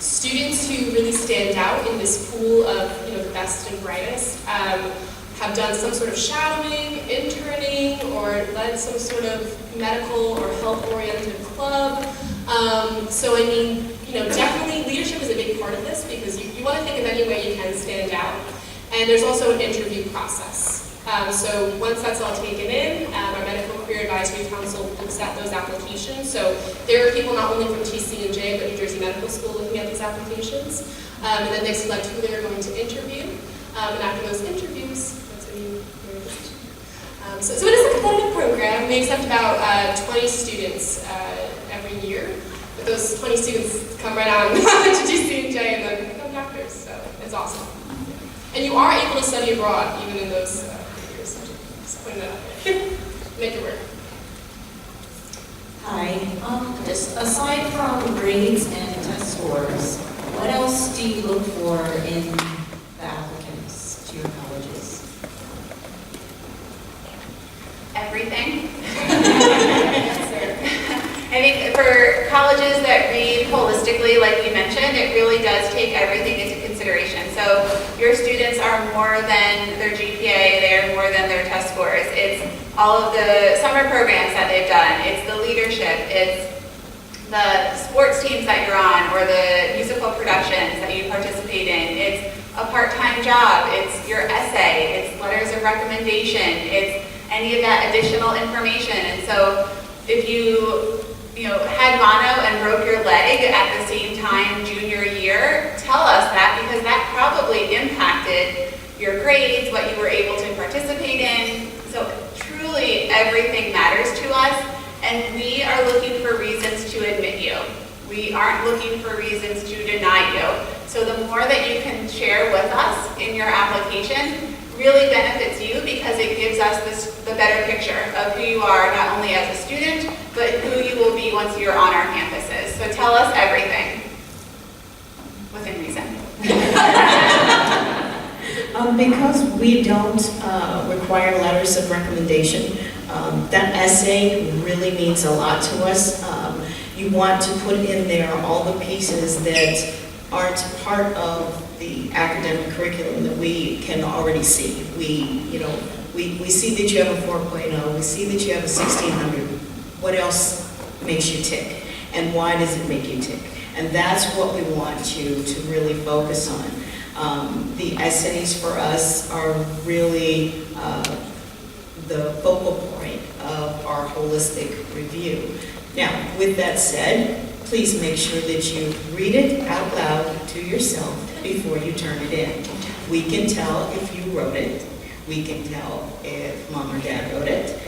Students who really stand out in this pool of the best and brightest have done some sort of shadowing, interning, or led some sort of medical or health-oriented club. So I mean, definitely leadership is a big part of this because you want to think of any way you can stand out. And there's also an interview process. So once that's all taken in, our Medical Career Advisory Council looks at those applications. So there are people not only from TC&J, but New Jersey Medical School looking at these applications. And then they select who they're going to interview. And after those interviews, that's when you're so it is a competitive program. We accept about 20 students every year. But those 20 students come right on to TC&J and then become doctors, so it's awesome. And you are able to study abroad even in those years. Just putting that out there. Make it work. Hi. Just aside from grades and test scores, what else do you look for in the applicants to your colleges? Everything. I think for colleges that read holistically, like we mentioned, it really does take everything into consideration. So your students are more than their GPA, they are more than their test scores. It's all of the summer programs that they've done, it's the leadership, it's the sports teams that you're on, or the musical productions that you participate in. It's a part-time job, it's your essay, it's letters of recommendation, it's any of that additional information. And so if you had mono and broke your leg at the same time junior year, tell us that because that probably impacted your grades, what you were able to participate in. So truly everything matters to us, and we are looking for reasons to admit you. We aren't looking for reasons to deny you. So the more that you can share with us in your application really benefits you because it gives us the better picture of who you are, not only as a student, but who you will be once you're on our campuses. So tell us everything, within reason. Because we don't require letters of recommendation, that essay really means a lot to us. You want to put in there all the pieces that aren't part of the academic curriculum that we can already see. We see that you have a 4.0, we see that you have a 1600. What else makes you tick? And why does it make you tick? And that's what we want you to really focus on. The essays for us are really the focal point of our holistic review. Now, with that said, please make sure that you read it out loud to yourself before you turn it in. We can tell if you wrote it. We can tell if mom or dad wrote it.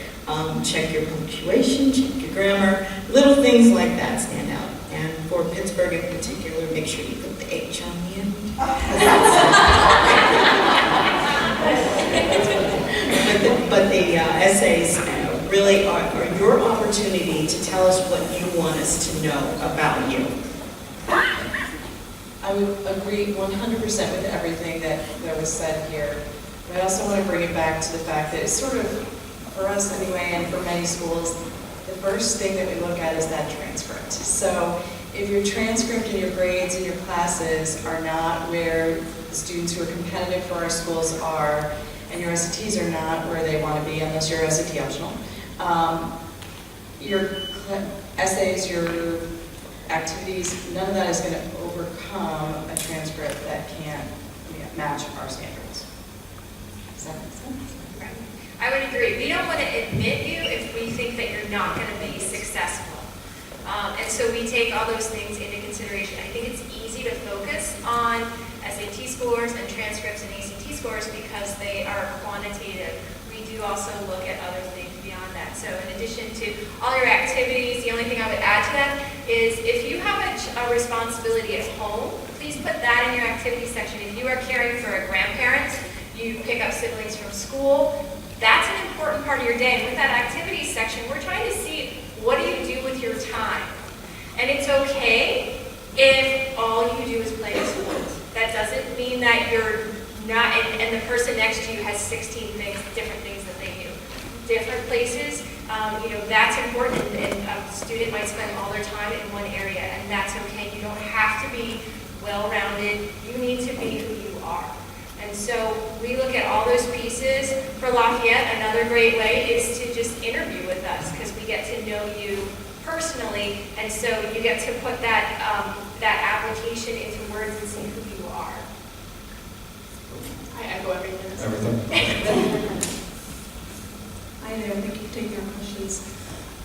Check your punctuation, check your grammar, little things like that stand out. And for Pittsburgh in particular, make sure you put the H on the end. But the essays really are your opportunity to tell us what you want us to know about you. I would agree 100% with everything that was said here. But I also want to bring it back to the fact that it's sort of, for us anyway, and for many schools, the first thing that we look at is that transcript. So if your transcript and your grades and your classes are not where the students who are competitive for our schools are, and your SATs are not where they want to be, unless you're SAT optional, your essays, your activities, none of that is going to overcome a transcript that can't match our standards. Does that make sense? Right. I would agree. We don't want to admit you if we think that you're not going to be successful. And so we take all those things into consideration. I think it's easy to focus on SAT scores and transcripts and ACT scores because they are quantitative. We do also look at other things beyond that. So in addition to all your activities, the only thing I would add to that is if you have a responsibility at home, please put that in your activity section. If you are caring for a grandparent, you pick up siblings from school, that's an important part of your day. And with that activities section, we're trying to see what do you do with your time. And it's okay if all you do is play sports. That doesn't mean that you're not, and the person next to you has 16 things, different things that they do. Different places, that's important, and a student might spend all their time in one area, and that's okay. You don't have to be well-rounded. You need to be who you are. And so we look at all those pieces. For Lafayette, another great way is to just interview with us because we get to know you personally, and so you get to put that application into words and see who you are. I echo everything. Hi there, thank you for taking our questions.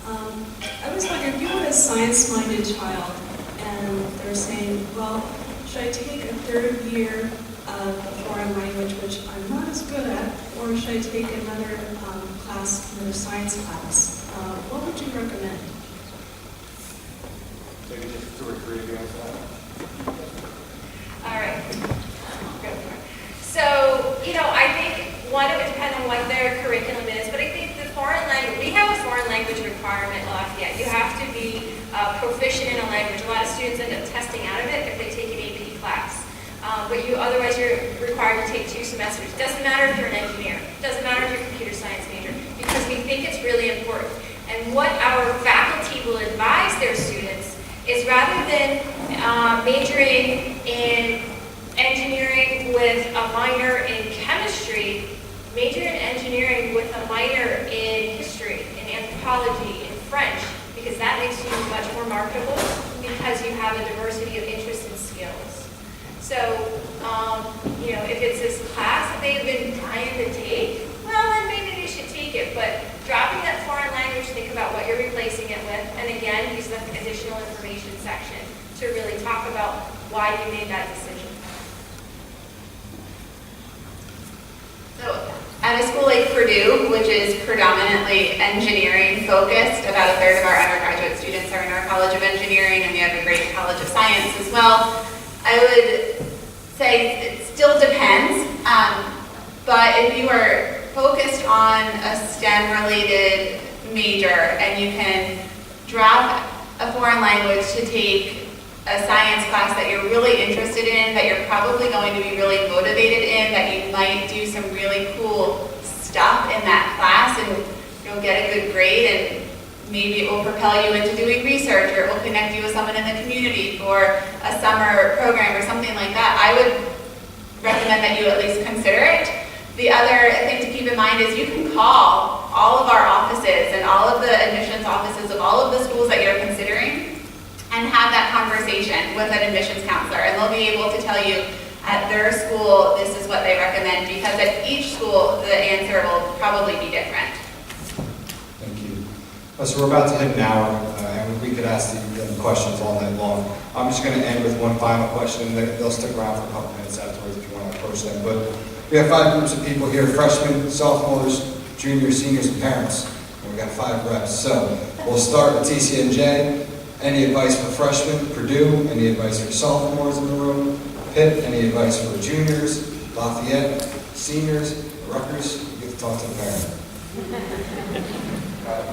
I was wondering, if you have a science-minded child and they're saying, well, should I take a third year of a foreign language, which I'm not as good at, or should I take another class, another science class? What would you recommend? Maybe just 2 or 3 of you answer that. All right. So, I think one, it would depend on what their curriculum is, but I think the foreign language, we have a foreign language requirement at Lafayette. You have to be proficient in a language. A lot of students end up testing out of it if they take an AP class. But otherwise you're required to take 2 semesters. Doesn't matter if you're an engineer. Doesn't matter if you're a computer science major, because we think it's really important. And what our faculty will advise their students is rather than majoring in engineering with a minor in chemistry, major in engineering with a minor in history, in anthropology, in French, because that makes you much more marketable because you have a diversity of interests and skills. So, if it's this class that they've been dying to take, well, then maybe they should take it. But dropping that foreign language, think about what you're replacing it with, and again, use the additional information section to really talk about why you made that decision. So at a school like Purdue, which is predominantly engineering focused, about a third of our undergraduate students are in our College of Engineering, and we have a great College of Science as well. I would say it still depends, but if you are focused on a STEM-related major and you can drop a foreign language to take a science class that you're really interested in, that you're probably going to be really motivated in, that you might do some really cool stuff in that class and you'll get a good grade, and maybe it will propel you into doing research, or it will connect you with someone in the community for a summer program or something like that, I would recommend that you at least consider it. The other thing to keep in mind is you can call all of our offices and all of the admissions offices of all of the schools that you're considering and have that conversation with an admissions counselor, and they'll be able to tell you at their school this is what they recommend, because at each school the answer will probably be different. Thank you. So we're about to hit an hour, and we could ask the questions all night long. I'm just going to end with one final question. They'll stick around for a couple minutes afterwards if you want to approach them. But we have 5 groups of people here: freshmen, sophomores, juniors, seniors, and parents. And we got 5 reps. So we'll start with TCNJ. Any advice for freshmen? Purdue, any advice for sophomores in the room? Pitt, any advice for juniors? Lafayette, seniors, Rutgers? You get to talk to the parent.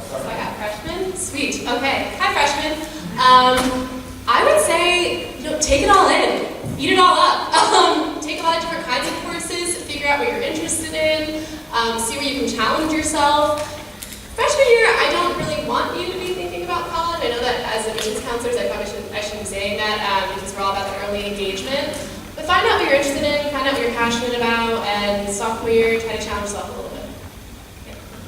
So I got freshmen? Sweet. Okay. Hi, freshmen. I would say, take it all in. eat it all up. Take a lot of different kinds of courses, figure out what you're interested in, see where you can challenge yourself. Freshman year, I don't really want you to be thinking about college. I know that as admissions counselors, I probably shouldn't be saying that because we're all about the early engagement. But find out what you're interested in, find out what you're passionate about, and sophomore year, try to challenge yourself a little bit.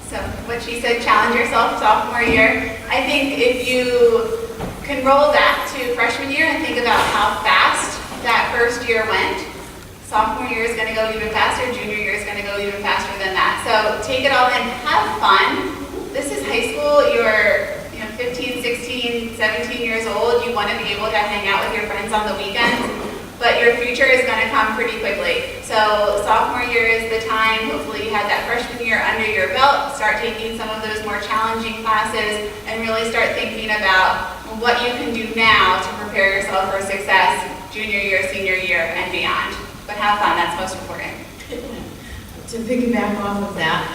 So what she said, challenge yourself sophomore year. I think if you can roll back to freshman year and think about how fast that first year went, sophomore year is going to go even faster, junior year is going to go even faster than that. So take it all in, have fun. This is high school, you're 15, 16, 17 years old, you want to be able to hang out with your friends on the weekends, but your future is going to come pretty quickly. So sophomore year is the time, hopefully you have that freshman year under your belt, start taking some of those more challenging classes, and really start thinking about what you can do now to prepare yourself for success junior year, senior year, and beyond. But have fun, that's most important. To piggyback off of that,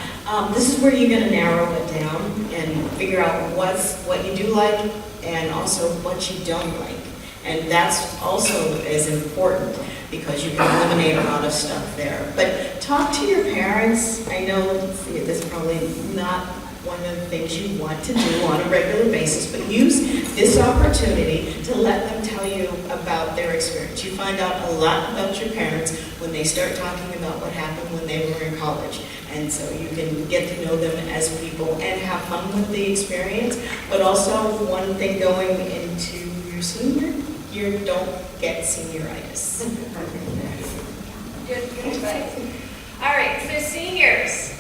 this is where you're going to narrow it down and figure out what you do like and also what you don't like. And that's also as important because you can eliminate a lot of stuff there. But talk to your parents. I know this is probably not one of the things you want to do on a regular basis, but use this opportunity to let them tell you about their experience. You find out a lot about your parents when they start talking about what happened when they were in college. And so you can get to know them as people and have fun with the experience. But also one thing going into your senior year, don't get senioritis. Good advice. All right, so seniors.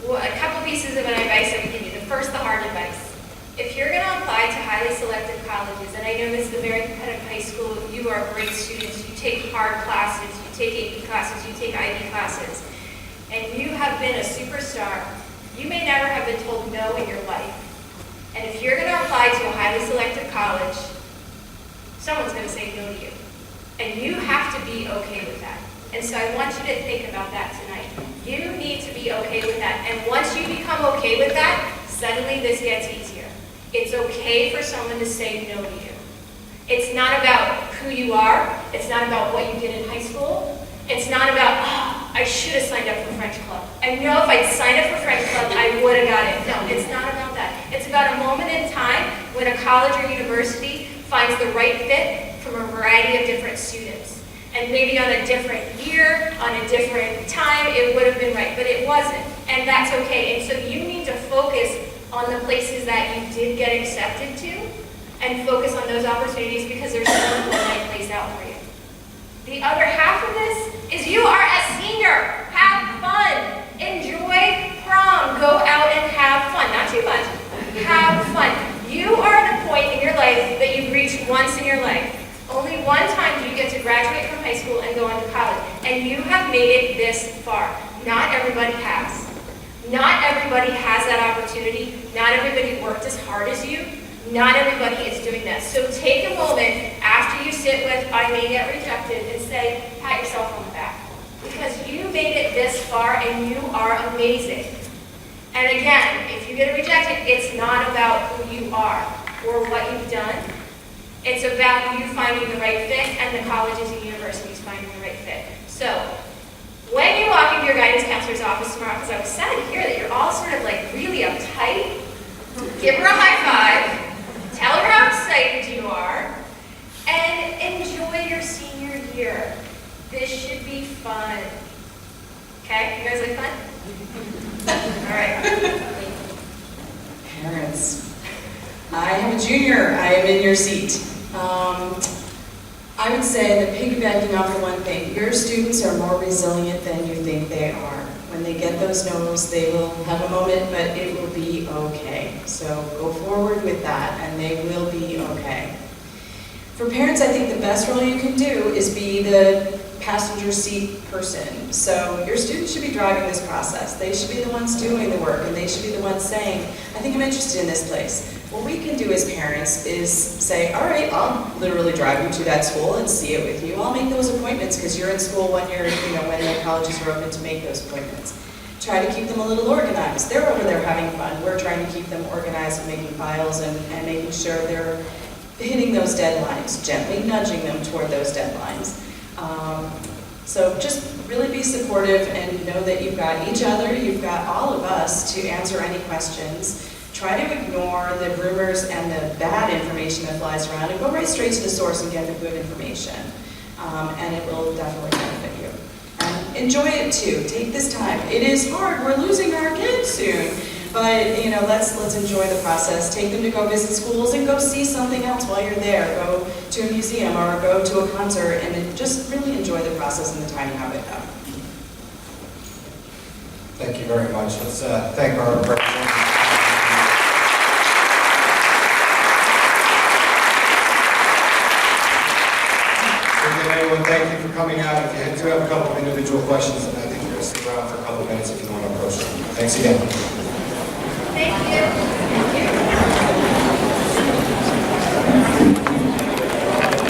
Well, a couple pieces of advice I would give you. The first, the hard advice. If you're going to apply to highly selective colleges, and I know this is a very competitive high school, you are great students, you take hard classes, you take AP classes, you take IB classes, and you have been a superstar, you may never have been told no in your life. And if you're going to apply to a highly selective college, someone's going to say no to you. And you have to be okay with that. And so I want you to think about that tonight. You need to be okay with that. And once you become okay with that, suddenly this gets easier. It's okay for someone to say no to you. It's not about who you are. It's not about what you did in high school. It's not about, oh, I should have signed up for French club. I know if I'd signed up for French club, I would have got it. No, it's not about that. It's about a moment in time when a college or university finds the right fit from a variety of different students. And maybe on a different year, on a different time, it would have been right, but it wasn't. And that's okay. And so you need to focus on the places that you did get accepted to and focus on those opportunities because there's one more right place out for you. The other half of this is you are a senior. Have fun. Enjoy prom. Go out and have fun. Not too much. Have fun. You are at a point in your life that you've reached once in your life. Only one time do you get to graduate from high school and go on to college. And you have made it this far. Not everybody has. Not everybody has that opportunity. Not everybody worked as hard as you. Not everybody is doing that. So take a moment after you sit with, I may get rejected, and say, pat yourself on the back. Because you made it this far and you are amazing. And again, if you get rejected, it's not about who you are or what you've done. It's about you finding the right fit and the colleges and universities finding the right fit. So, when you walk into your guidance counselor's office tomorrow, because I was sad to hear that you're all sort of like really uptight, give her a high five, tell her how excited you are, and enjoy your senior year. This should be fun. Okay? You guys like fun? All right. Parents. I have a junior. I am in your seat. I would say that piggybacking off of one thing, your students are more resilient than you think they are. When they get those no's, they will have a moment, but it will be okay. So go forward with that, and they will be okay. For parents, I think the best role you can do is be the passenger seat person. So your students should be driving this process. They should be the ones doing the work, and they should be the ones saying, I think I'm interested in this place. What we can do as parents is say, all right, I'll literally drive you to that school and see it with you. I'll make those appointments because you're in school when you're, when the colleges are open to make those appointments. Try to keep them a little organized. They're over there having fun. We're trying to keep them organized and making files and making sure they're hitting those deadlines, gently nudging them toward those deadlines. So just really be supportive and know that you've got each other, you've got all of us to answer any questions. Try to ignore the rumors and the bad information that flies around and go right straight to the source and get the good information. And it will definitely benefit you. And enjoy it too. Take this time. It is hard. We're losing our kids soon. But you know, let's enjoy the process. Take them to go visit schools and go see something else while you're there. Go to a museum or go to a concert and just really enjoy the process and the time you have with them. Thank you very much. Let's thank our representatives. Everyone, thank you for coming out. If you do have a couple of individual questions, I think you're going to stick around for a couple of minutes if you want to approach them. Thanks again. Thank you.